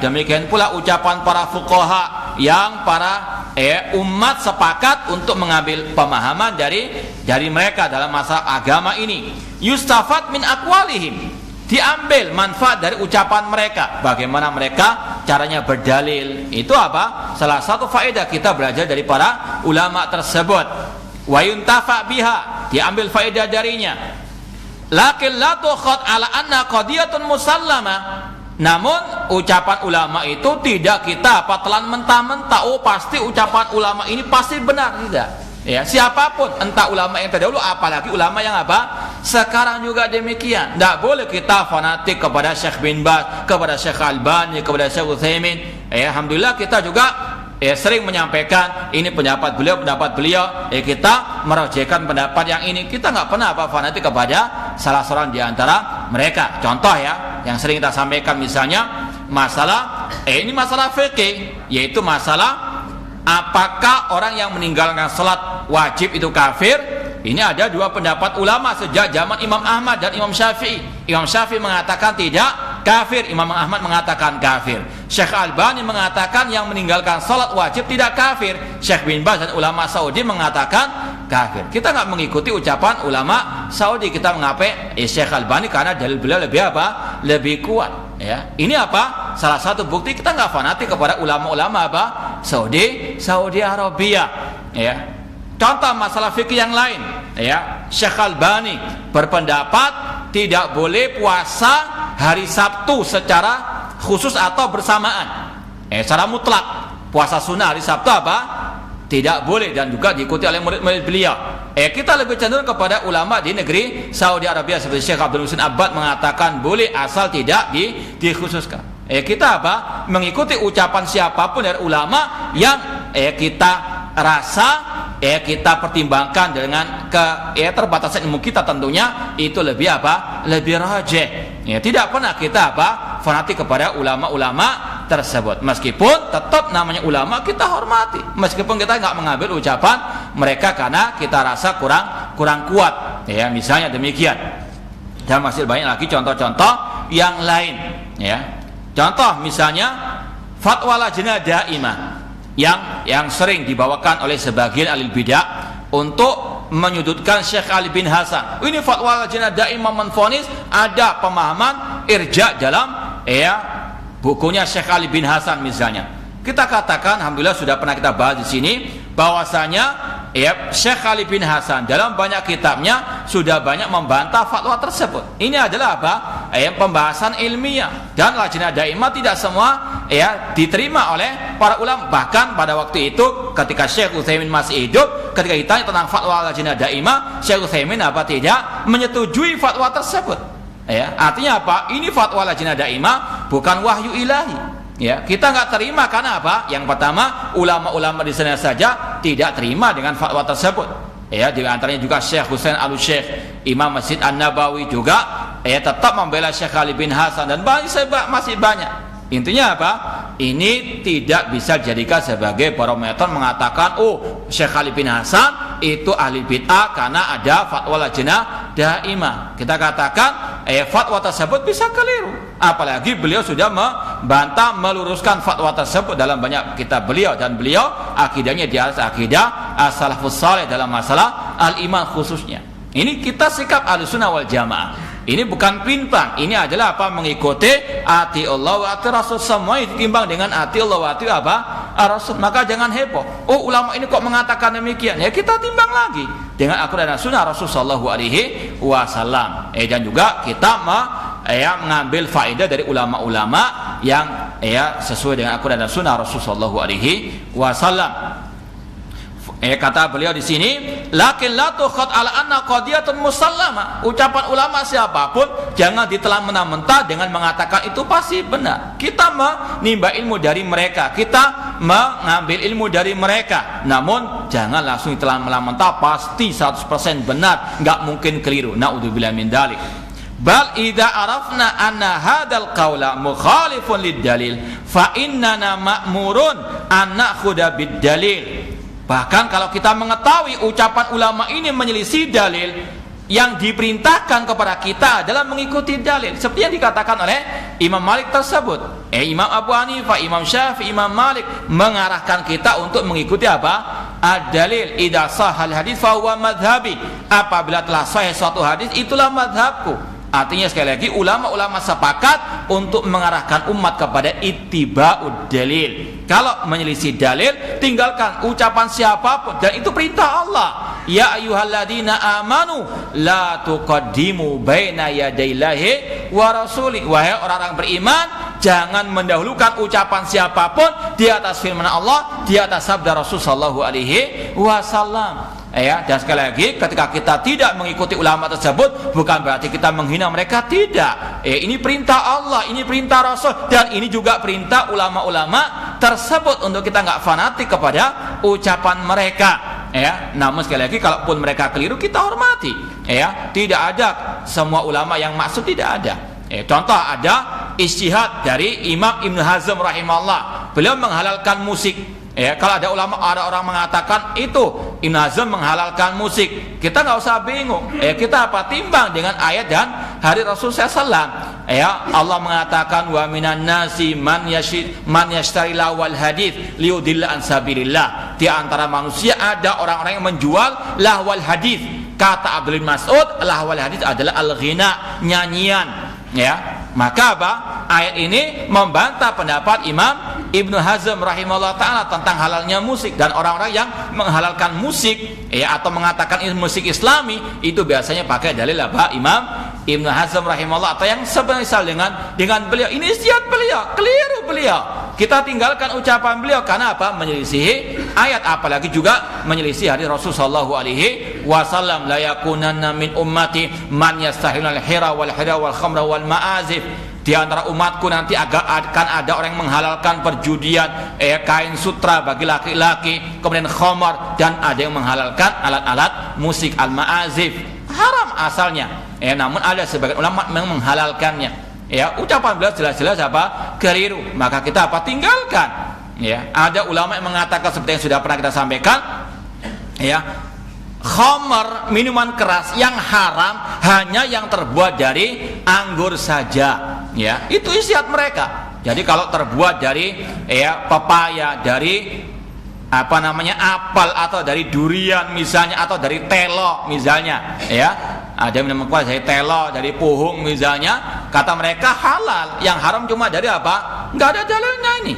Demikian pula ucapan para fuqaha, yang para umat sepakat untuk mengambil pemahaman dari mereka dalam masalah agama ini. Yustafad min aqwalihim, diambil manfaat dari ucapan mereka. Bagaimana mereka caranya berdalil, itu apa? Salah satu faedah kita belajar dari para ulama tersebut. Wa yuntafa biha, diambil faedah darinya. Lakin la tukhad ala anna qadiyatun musallama. Namun ucapan ulama itu tidak kita telan mentah-mentah. Oh, pasti ucapan ulama ini pasti benar, tidak. Ya, siapapun, entah ulama yang terdahulu apalagi ulama yang sekarang juga demikian. Tidak boleh kita fanatik kepada Syekh bin Baz, kepada Syekh Albani, kepada Syekh Utsaimin. Alhamdulillah kita juga sering menyampaikan ini pendapat beliau, kita merojekkan pendapat yang ini. Kita nggak pernah fanatik kepada salah seorang di antara mereka. Contoh yang sering kita sampaikan misalnya masalah ini masalah fikih, yaitu masalah apakah orang yang meninggalkan salat wajib itu kafir. Ini ada dua pendapat ulama sejak zaman Imam Ahmad dan Imam Syafi'i. Imam Syafi'i mengatakan tidak kafir, Imam Ahmad mengatakan kafir. Syekh Albani mengatakan yang meninggalkan salat wajib tidak kafir. Syekh bin Baz dan ulama Saudi mengatakan kafir. Kita nggak mengikuti ucapan ulama Saudi, kita mengapai Syekh Albani karena dalil beliau lebih lebih kuat. Ini salah satu bukti kita nggak fanatik kepada ulama-ulama Saudi Arabia. Contoh masalah fikih yang lain, Syekh Albani berpendapat tidak boleh puasa hari Sabtu secara khusus atau bersamaan. Secara mutlak puasa sunnah hari Sabtu tidak boleh, dan juga diikuti oleh murid-murid beliau. Kita lebih cenderung kepada ulama di negeri Saudi Arabia seperti Syekh Abdul Muhsin Abbad mengatakan boleh asal tidak dikhususkan. Kita mengikuti ucapan siapapun dari ulama yang kita rasa kita pertimbangkan dengan keterbatasan ilmu kita, tentunya itu lebih lebih rajih. Tidak pernah kita fanatik kepada ulama-ulama tersebut. Meskipun tetap namanya ulama kita hormati, meskipun kita nggak mengambil ucapan mereka karena kita rasa kurang kuat. Misalnya demikian. Dan masih banyak lagi contoh-contoh yang lain. Contoh misalnya fatwa lajnah daimah yang sering dibawakan oleh sebagian ahli bidah untuk menyudutkan Syekh Ali bin Hasan. Ini fatwa lajnah daimah menvonis ada pemahaman irja dalam bukunya Syekh Ali bin Hasan misalnya. Kita katakan alhamdulillah sudah pernah kita bahas di sini bahwasanya Syekh Ali bin Hasan dalam banyak kitabnya sudah banyak membantah fatwa tersebut. Ini adalah pembahasan ilmiah, dan lajnah daimah tidak semua diterima oleh para ulama. Bahkan pada waktu itu ketika Syekh Utsaimin masih hidup, ketika ditanya tentang fatwa lajnah daimah, Syekh Utsaimin tidak menyetujui fatwa tersebut. Artinya ini fatwa lajnah daimah bukan wahyu ilahi. Kita nggak terima karena Yang pertama, ulama-ulama di sana saja tidak terima dengan fatwa tersebut. Di antaranya juga Syekh Husain Al-Syekh, Imam Masjid An-Nabawi juga tetap membela Syekh Ali bin Hasan, dan masih banyak. Intinya ini tidak bisa dijadikan sebagai barometer mengatakan Syekh Ali bin Hasan itu ahli bid'ah karena ada fatwa lajnah daimah. Kita katakan fatwa tersebut bisa keliru, apalagi beliau sudah membantah meluruskan fatwa tersebut dalam banyak kitab beliau, dan beliau akidahnya di atas akidah as-salafus saleh dalam masalah al-iman khususnya. Ini kita sikap Ahlussunnah wal Jamaah. Ini bukan pimpang, ini adalah mengikuti ati Allah wa ati Rasul. Semua ditimbang dengan ati Allah wa ati Rasul. Maka jangan heboh. Ulama ini kok mengatakan demikian? Kita timbang lagi dengan Al-Quran dan Sunnah Rasul sallallahu alaihi wasallam. Dan juga kita mengambil faedah dari ulama-ulama yang sesuai dengan Al-Quran dan Sunnah Rasul sallallahu alaihi wasallam. Kata beliau di sini, lakin la tukhad ala anna qadiyatun musallama. Ucapan ulama siapapun jangan ditelan mentah-mentah dengan mengatakan itu pasti benar. Kita menimba ilmu dari mereka, kita mengambil ilmu dari mereka. Namun jangan langsung ditelan mentah-mentah pasti 100% benar, enggak mungkin keliru. Naudzubillah min dzalik. Bal idza arafna anna hadzal qaula mukhalifun lid dalil fa innana ma'murun an na'khudha bid dalil. Bahkan kalau kita mengetahui ucapan ulama ini menyelisih dalil, yang diperintahkan kepada kita adalah mengikuti dalil, seperti yang dikatakan oleh Imam Malik tersebut. Imam Abu Hanifah, Imam Syafi'i, Imam Malik mengarahkan kita untuk mengikuti apa? Ad-dalil. Idza sahal hadis fa huwa madhhabi. Apabila telah sahih suatu hadis, itulah madhabku. Artinya sekali lagi ulama-ulama sepakat untuk mengarahkan umat kepada ittiba'ud dalil. Kalau menyelisih dalil, tinggalkan ucapan siapapun, dan itu perintah Allah. Ya ayyuhalladzina amanu la tuqaddimu baina yadayillahi wa rasuli. Wahai orang-orang beriman, jangan mendahulukan ucapan siapapun di atas firman Allah, di atas sabda Rasul sallallahu alaihi wasallam. Dan sekali lagi, ketika kita tidak mengikuti ulama tersebut, bukan berarti kita menghina mereka, tidak. Ini perintah Allah, ini perintah Rasul, dan ini juga perintah ulama-ulama tersebut untuk kita nggak fanatik kepada ucapan mereka. Namun sekali lagi, kalaupun mereka keliru, kita hormati. Tidak ada semua ulama yang maksud, tidak ada. Contoh ada ijtihad dari Imam Ibn Hazm rahimahullah. Beliau menghalalkan musik. Kalau ada ulama, ada orang mengatakan itu Ibn Hazm menghalalkan musik, kita nggak usah bingung. Kita timbang dengan ayat dan hadis Rasul SAW. Allah mengatakan wa minan nasi man yashtari lawal hadits liyudilla an sabilillah. Di antara manusia ada orang-orang yang menjual lahwal hadits. Kata Abdul Mas'ud, lahwal hadits adalah al-ghina, nyanyian. Maka apa? Ayat ini membantah pendapat Imam Ibnu Hazm rahimahullah ta'ala tentang halalnya musik. Dan orang-orang yang menghalalkan musik atau mengatakan musik islami, itu biasanya pakai dalil apa? Imam Ibnu Hazm rahimahullah, atau yang semisal dengan beliau. Ini ijtihad beliau, keliru beliau. Kita tinggalkan ucapan beliau karena apa? Menyelisihi ayat, apalagi juga menyelisih hadis Rasul sallallahu alaihi wasallam. La yakunanna min ummati man yastahilul hira wal khamra wal ma'azif. Di antara umatku nanti akan ada orang yang menghalalkan perjudian, kain sutra bagi laki-laki, kemudian khamar, dan ada yang menghalalkan alat-alat musik al-ma'azif. Haram asalnya. Namun ada sebagian ulama yang menghalalkannya. Ucapan beliau jelas-jelas apa? Keliru. Maka kita tinggalkan. Ada ulama yang mengatakan seperti yang sudah pernah kita sampaikan. Khamar, minuman keras yang haram hanya yang terbuat dari anggur saja. Itu ijtihad mereka. Jadi kalau terbuat dari pepaya, dari apel, atau dari durian misalnya, atau dari telo misalnya, ada yang menemukan dari telo, dari puhung misalnya, kata mereka halal. Yang haram cuma dari apa? Nggak ada dalilnya ini.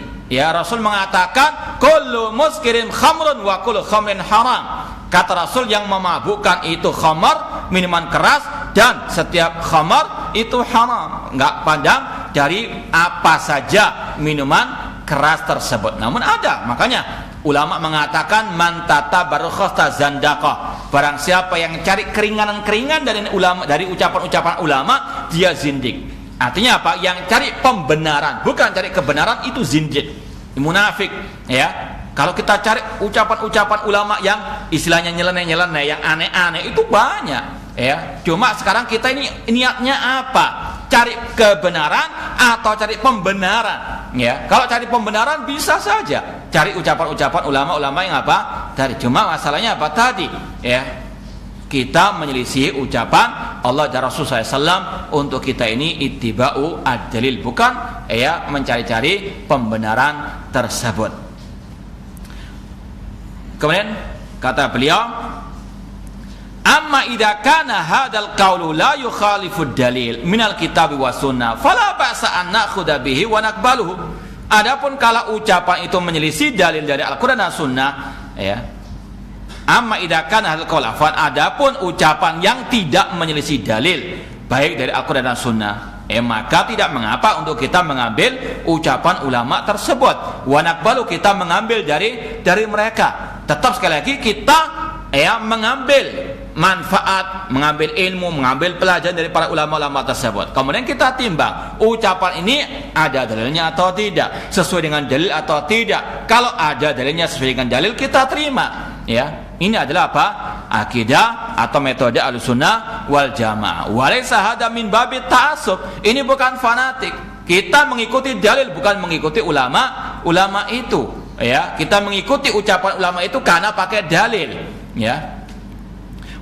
Rasul mengatakan kullu muskirin khamrun wa kullu khamrin haram. Kata Rasul, yang memabukkan itu khamar, minuman keras, dan setiap khamar itu haram. Nggak pandang dari apa saja minuman keras tersebut. Namun ada, makanya ulama mengatakan man tatabarrukhasta zandaqah. Barang siapa yang cari keringanan-keringan dari ucapan-ucapan ulama, dia zindik. Artinya apa? Yang cari pembenaran, bukan cari kebenaran, itu zindik, munafik. Kalau kita cari ucapan-ucapan ulama yang istilahnya nyeleneh-nyeleneh, yang aneh-aneh, itu banyak. Cuma sekarang kita ini niatnya apa? Cari kebenaran atau cari pembenaran? Kalau cari pembenaran bisa saja cari ucapan-ucapan ulama-ulama yang apa? Cuma masalahnya apa tadi? Kita menyelisih ucapan Allah dan Rasul SAW. Untuk kita ini ittiba'u ad-dalil, bukan mencari-cari pembenaran tersebut. Kemudian kata beliau, amma idza kana hadzal qaulu la yukhalifu dalil minal kitab wa sunnah fala ba'sa an nakhudha bihi wa naqbaluhu. Adapun kalau ucapan itu menyelisih dalil dari Al-Qur'an dan Sunnah, amma idza kana hadzal qaul, adapun ucapan yang tidak menyelisih dalil baik dari Al-Qur'an dan Sunnah, maka tidak mengapa untuk kita mengambil ucapan ulama tersebut. Wa naqbalu, kita mengambil dari mereka. Tetap sekali lagi kita mengambil manfaat, mengambil ilmu, mengambil pelajaran dari para ulama-ulama tersebut. Kemudian kita timbang ucapan ini ada dalilnya atau tidak, sesuai dengan dalil atau tidak. Kalau ada dalilnya sesuai dengan dalil, kita terima. Ini adalah apa? Akidah atau metode Ahlussunnah wal Jamaah. Walaysa hada min babit ta'assub. Ini bukan fanatik. Kita mengikuti dalil, bukan mengikuti ulama itu. Kita mengikuti ucapan ulama itu karena pakai dalil.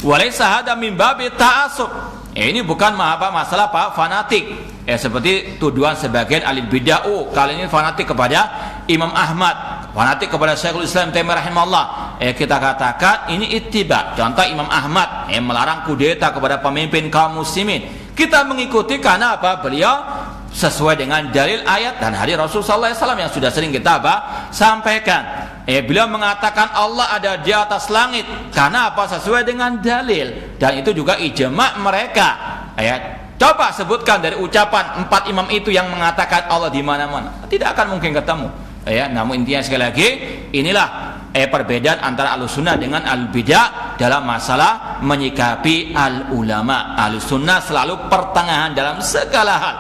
Walaysa hada min babit ta'assub. Ini bukan masalah fanatik. Seperti tuduhan sebagian ahli bidah, kali ini fanatik kepada Imam Ahmad, fanatik kepada Syekhul Islam Taimiyah rahimahullah. Kita katakan ini ittiba. Contoh Imam Ahmad melarang kudeta kepada pemimpin kaum muslimin. Kita mengikuti karena beliau sesuai dengan dalil ayat dan hadis Rasulullah SAW yang sudah sering kita sampaikan. Beliau mengatakan Allah ada di atas langit karena sesuai dengan dalil, dan itu juga ijma' mereka. Coba sebutkan dari ucapan 4 imam itu yang mengatakan Allah di mana-mana. Tidak akan mungkin ketemu. Namun intinya sekali lagi, inilah perbedaan antara Ahlussunnah dengan Al-Bidah dalam masalah menyikapi al-ulama. Ahlussunnah selalu pertengahan dalam segala hal.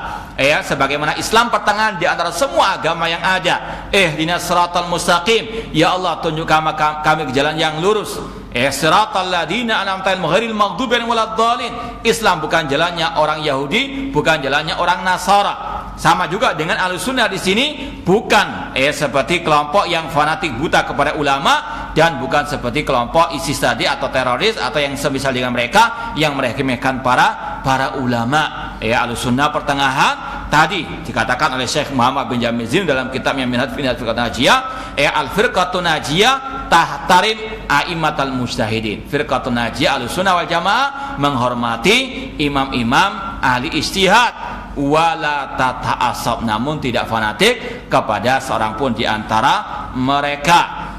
Sebagaimana Islam pertengahan di antara semua agama yang ada. Ihdinas siratal mustaqim, ya Allah tunjukkan kami ke jalan yang lurus. Siratal ladzina an'amta 'alaihim ghairil maghdubi 'alaihim waladdallin. Islam bukan jalannya orang Yahudi, bukan jalannya orang Nasara. Sama juga dengan Ahlussunnah di sini, bukan seperti kelompok yang fanatik buta kepada ulama, dan bukan seperti kelompok ISIS tadi atau teroris atau yang semisal dengan mereka yang meremehkan para ulama. Ahlussunnah pertengahan tadi dikatakan oleh Syekh Muhammad bin Jamil Zain dalam kitabnya Minhaj Firqatun Najiyah, al-firqatun najiyah tahtarim a'immatal mujtahidin. Firqatun najiyah Ahlussunnah wal Jamaah menghormati imam-imam ahli ijtihad, wala tata'assab, namun tidak fanatik kepada seorang pun di antara mereka.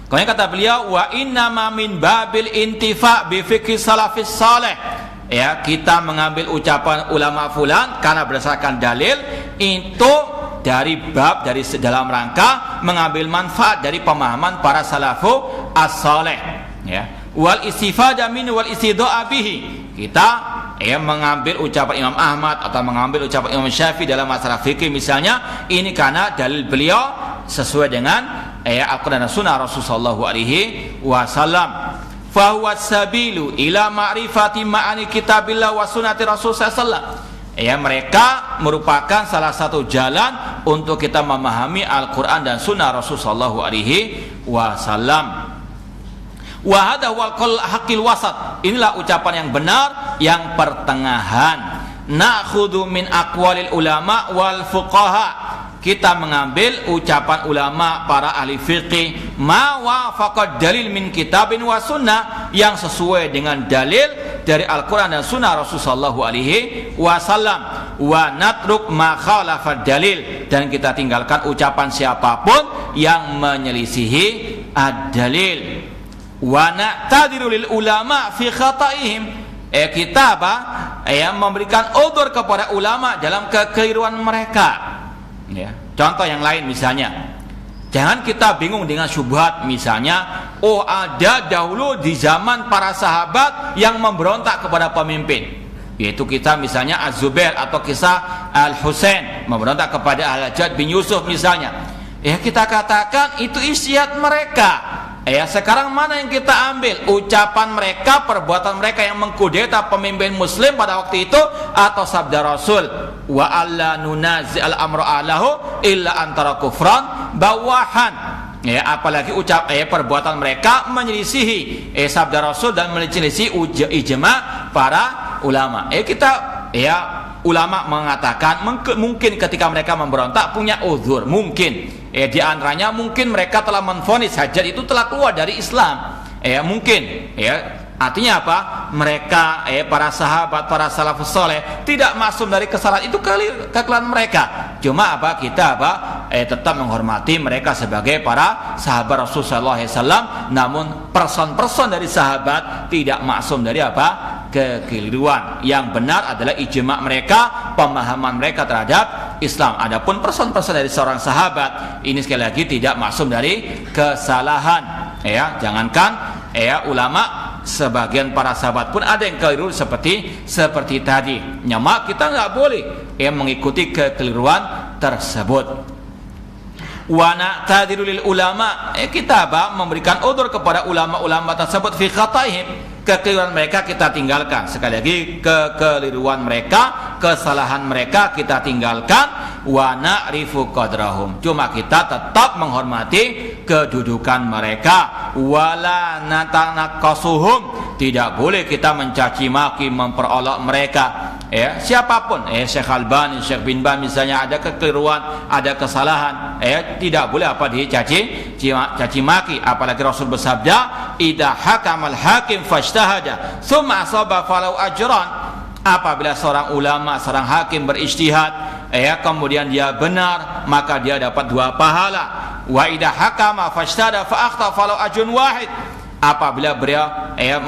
Kemudian kata beliau, wa inna ma min babil intifa bi fikhi salafis saleh. Kita mengambil ucapan ulama fulan karena berdasarkan dalil itu dari dalam rangka mengambil manfaat dari pemahaman para salafu as-saleh. Wal istifadah min wal istidoa bihi. Kita mengambil ucapan Imam Ahmad atau mengambil ucapan Imam Syafi'i dalam masalah fikih misalnya, ini karena dalil beliau sesuai dengan Al-Quran dan Sunnah Rasulullah SAW. Fahuwa sabilu ila ma'rifati ma'ani kitabillah wa sunnati Rasulullah SAW. Mereka merupakan salah satu jalan untuk kita memahami Al-Quran dan Sunnah Rasulullah SAW. Wa hadha wal haqqil wasat. Inilah ucapan yang benar, yang pertengahan. Na'khudhu min aqwalil ulama wal fuqaha. Kita mengambil ucapan ulama para ahli fiqih, ma wafaqad dalil min kitabin wa sunnah, yang sesuai dengan dalil dari Al-Quran dan Sunnah Rasulullah SAW. Wa natruk ma khalafad dalil, dan kita tinggalkan ucapan siapapun yang menyelisihi ad-dalil. Wa na'tadiru lil ulama fi khata'ihim. Kita memberikan udzur kepada ulama dalam kekeliruan mereka. Contoh yang lain misalnya, jangan kita bingung dengan syubhat misalnya, ada dahulu di zaman para sahabat yang memberontak kepada pemimpin, yaitu kita misalnya Az-Zubair atau kisah Al-Husain memberontak kepada Al-Hajjaj bin Yusuf misalnya. Kita katakan itu ijtihad mereka. Sekarang mana yang kita ambil? Ucapan mereka, perbuatan mereka yang mengkudeta pemimpin muslim pada waktu itu, atau sabda Rasul, wa alla nunazi al-amru alahu illa antara kufran bawahan. Apalagi perbuatan mereka menyelisihi sabda Rasul dan menyelisihi ijma' para ulama. Ulama mengatakan mungkin ketika mereka memberontak punya uzur, mungkin di antaranya mungkin mereka telah menvonis Hajjaj itu telah keluar dari Islam, mungkin artinya apa? Mereka para sahabat, para salafus saleh tidak maksum dari kesalahan itu, kekeliruan mereka. Cuma kita tetap menghormati mereka sebagai para sahabat Rasulullah SAW. Namun person-person dari sahabat tidak maksum dari kekeliruan. Yang benar adalah ijma' mereka, pemahaman mereka terhadap Islam. Adapun person-person dari seorang sahabat ini sekali lagi tidak maksum dari kesalahan. Jangankan ulama, sebagian para sahabat pun ada yang keliru seperti tadi. Nyama kita nggak boleh mengikuti kekeliruan tersebut. Wa na'tadiru lil ulama, kita memberikan udzur kepada ulama-ulama tersebut fi khata'ihim, kekeliruan mereka kita tinggalkan. Sekali lagi, kekeliruan mereka, kesalahan mereka kita tinggalkan. Wa na'rifu qadrahum, cuma kita tetap menghormati kedudukan mereka. Wala natanaqasuhum, tidak boleh kita mencaci maki, memperolok mereka. Ya, siapapun, Syekh Albani, Syekh bin Baz misalnya ada kekeliruan, ada kesalahan, tidak boleh caci maki. Apalagi Rasul bersabda, "Idza hakamal hakim fashtahada, tsumma asaba falau ajran." Apabila seorang ulama, seorang hakim berijtihad, kemudian dia benar, maka dia dapat 2 pahala. Wa idza hakama fashtahada fa akhta falau ajrun wahid. Apabila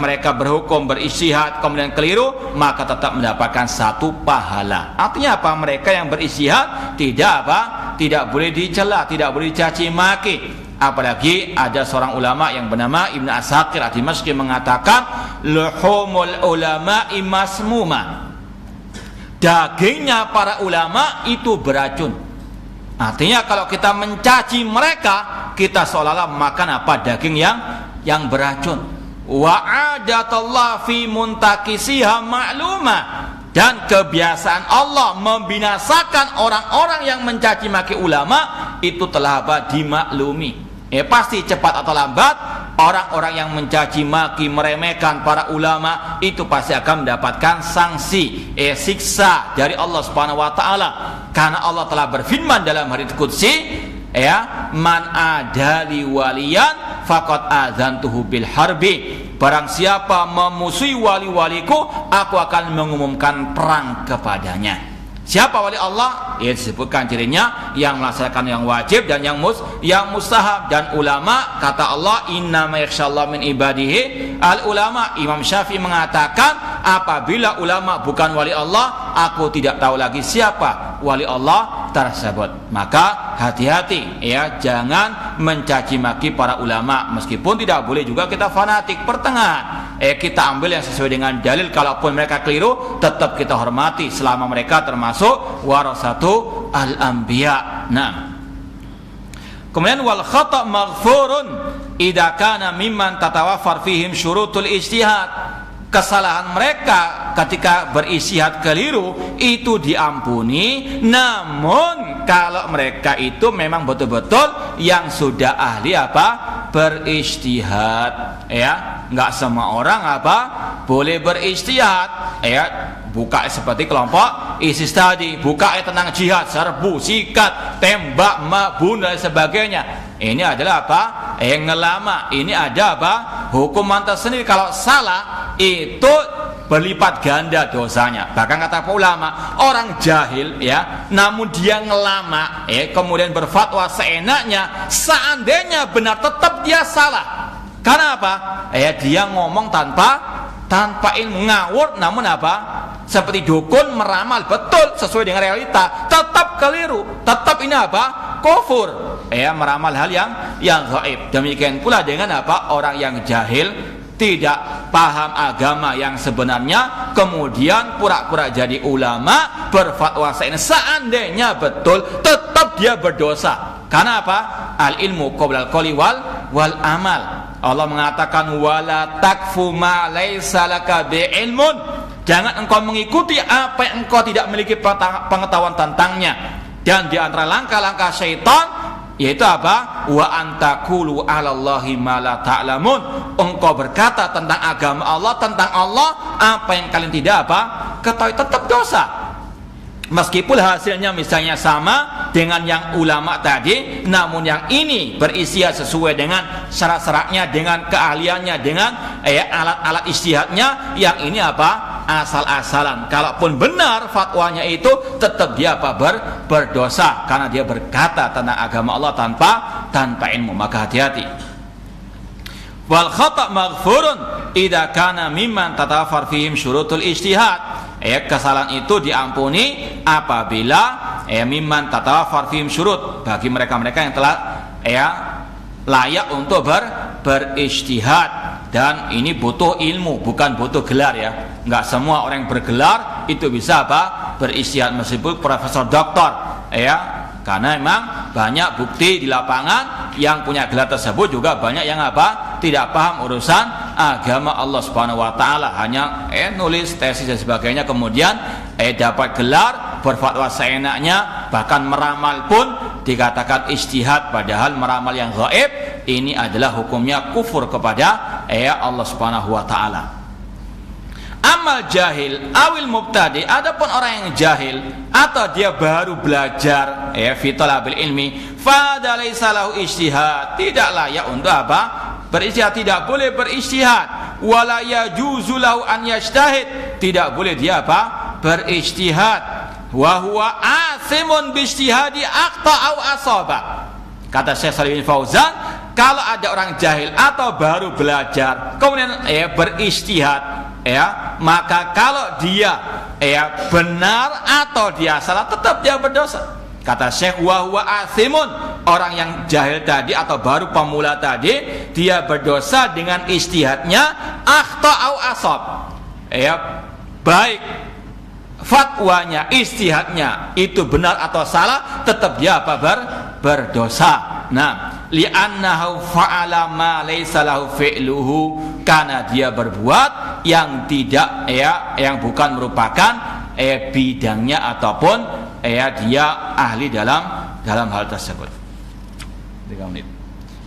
mereka berhukum, berijtihad, kemudian keliru, maka tetap mendapatkan 1 pahala. Artinya apa? Mereka yang berijtihad tidak boleh dicela, tidak boleh dicaci maki. Apalagi ada seorang ulama yang bernama Ibnu Asakir ad-Dimashqi mengatakan, luhumul ulama'i masmuma. Dagingnya para ulama itu beracun. Artinya kalau kita mencaci mereka, kita seolah-olah makan daging yang beracun. Wa adatullah fi muntakisiha ma'luma. Dan kebiasaan Allah membinasakan orang-orang yang mencaci maki ulama itu telah dimaklumi. Pasti cepat atau lambat orang-orang yang mencaci maki, meremehkan para ulama itu pasti akan mendapatkan sanksi, siksa dari Allah Subhanahu wa taala. Karena Allah telah berfirman dalam hadits qudsi, man adali waliyan faqad adzantuhu bil harbi. Barang siapa memusuhi wali-waliku, aku akan mengumumkan perang kepadanya. Siapa wali Allah? Ya, disebutkan cirinya yang melaksanakan yang wajib dan yang mustahab. Dan ulama, kata Allah, innama yakhshallahu min ibadihi al ulama. Imam Syafi'i mengatakan, apabila ulama bukan wali Allah, aku tidak tahu lagi siapa wali Allah tersebut. Maka hati-hati, jangan mencaci maki para ulama. Meskipun tidak boleh juga kita fanatik, pertengahan. Kita ambil yang sesuai dengan dalil. Kalaupun mereka keliru, tetap kita hormati selama mereka termasuk warasatu al-anbiya. Nah, kemudian wal khata' maghfurun idza kana mimman tatawaffar fihim syurutul ijtihad. Kesalahan mereka ketika berijtihad keliru itu diampuni, namun kalau mereka itu memang betul-betul yang sudah ahli berijtihad. Enggak semua orang boleh berijtihad. Buka seperti kelompok ISIS tadi, buka tentang jihad, serbu, sikat, tembak, bunuh dan sebagainya. Ini adalah ngelama. Ini ada hukuman tersendiri. Kalau salah itu berlipat ganda dosanya. Bahkan kata ulama, orang jahil namun dia ngelama, kemudian berfatwa seenaknya, seandainya benar tetap dia salah. Karena apa? Dia ngomong tanpa ilmu, ngawur, namun seperti dukun meramal betul sesuai dengan realita, tetap keliru, tetap ini kufur. Meramal hal yang gaib. Demikian pula dengan orang yang jahil, tidak paham agama yang sebenarnya, kemudian pura-pura jadi ulama, berfatwa seandainya betul, tetap dia berdosa. Karena al ilmu qabla al qawli wal amal. Allah mengatakan wala takfu ma laisa laka bi'ilmun. Jangan engkau mengikuti apa yang engkau tidak memiliki pengetahuan tentangnya. Dan di antara langkah-langkah syaitan yaitu wa antakulu 'alallahi ma la ta'lamun. Engkau berkata tentang agama Allah, tentang Allah apa yang kalian tidak ketahui, tetap dosa. Meskipun hasilnya misalnya sama dengan yang ulama tadi, namun yang ini berisiat sesuai dengan syarat-syaratnya, dengan keahliannya, dengan alat-alat ijtihadnya. Yang ini asal-asalan. Kalaupun benar fatwanya itu, tetap dia berdosa karena dia berkata tentang agama Allah tanpa ilmu. Maka hati-hati. Wal khata' maghfurun idza kana mimman tatawaffar fihim syurutul ijtihad. Kesalahan itu diampuni apabila mimman tatawaffar fihim syurut, bagi mereka-mereka yang telah layak untuk berijtihad. Dan ini butuh ilmu, bukan butuh gelar Enggak semua orang yang bergelar itu bisa berijtihad, meskipun profesor doktor karena memang banyak bukti di lapangan yang punya gelar tersebut juga banyak yang tidak paham urusan agama Allah Subhanahu wa taala, hanya nulis tesis dan sebagainya, kemudian dapat gelar, berfatwa seenaknya, bahkan meramal pun dikatakan ijtihad, padahal meramal yang gaib ini adalah hukumnya kufur kepada Allah Subhanahu wa taala. Amal jahil awil mubtadi, adapun orang yang jahil atau dia baru belajar fi talabil ilmi, fa laisa lahu ijtihad, tidak layak untuk apa? Berijtihad, tidak boleh berijtihad. Wala yajuzu lahu an yajtahid, tidak boleh dia apa? Berijtihad. Wa huwa asimun bi ijtihadi aqta au asaba. Kata Syekh Shalih bin Fauzan, kalau ada orang jahil atau baru belajar kemudian berijtihad, maka kalau dia benar atau dia salah, tetap dia berdosa. Kata Syekh, wa huwa asimun, orang yang jahil tadi atau baru pemula tadi, dia berdosa dengan ijtihadnya akhta au asab. Baik fatwanya, ijtihadnya itu benar atau salah, tetap dia apa? Berdosa. Nah, li'annahu fa'ala ma laysa lahu fi'luhu, karena dia berbuat yang tidak yang bukan merupakan bidangnya ataupun dia ahli dalam hal tersebut. 3 menit.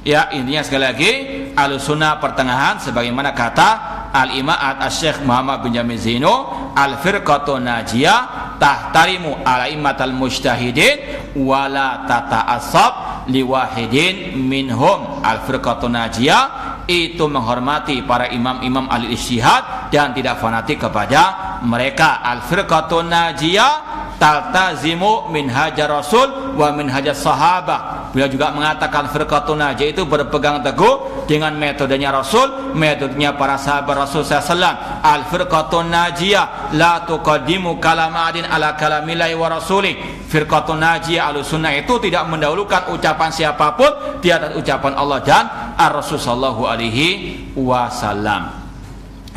Ya, intinya sekali lagi Ahlussunnah pertengahan sebagaimana kata Al-Imam Asy-Syaikh Muhammad bin Jamil Zaino, al-firqatun najiyah tahtarimu al-a'immatal mujtahidin wala tata'assab liwahidin minhum. Al-firqatun najiyah itu menghormati para imam-imam al-ijtihad dan tidak fanatik kepada mereka. Al-firqatun najiyah taltazimu minhajar rasul wa minhajar sahabah. Beliau juga mengatakan firqatun najiyah itu berpegang teguh dengan metodenya Rasul, metodenya para sahabat Rasul SAW. Al-firqatun najiyah la tuqaddimu kalam adin ala kalamillahi wa rasulih. Firqatun najiyah Ahlussunnah itu tidak mendahulukan ucapan siapapun di atas ucapan Allah dan Ar-Rasul sallallahu alaihi wasallam.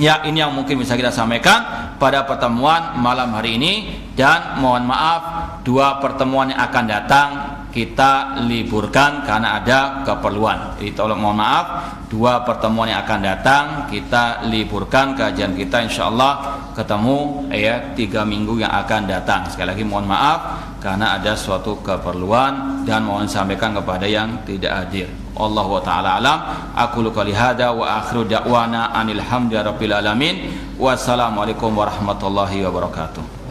Ya, ini yang mungkin bisa kita sampaikan pada pertemuan malam hari ini, dan mohon maaf 2 pertemuan yang akan datang kita liburkan karena ada keperluan. Jadi tolong mohon maaf 2 pertemuan yang akan datang kita liburkan kajian kita, insyaallah ketemu 3 minggu yang akan datang. Sekali lagi mohon maaf karena ada suatu keperluan dan mohon sampaikan kepada yang tidak hadir. Allahu ta'ala alam. Aqulu qouli hadza wa akhiru da'wana anil hamdulillahi rabbil alamin. Wassalamualaikum warahmatullahi wabarakatuh.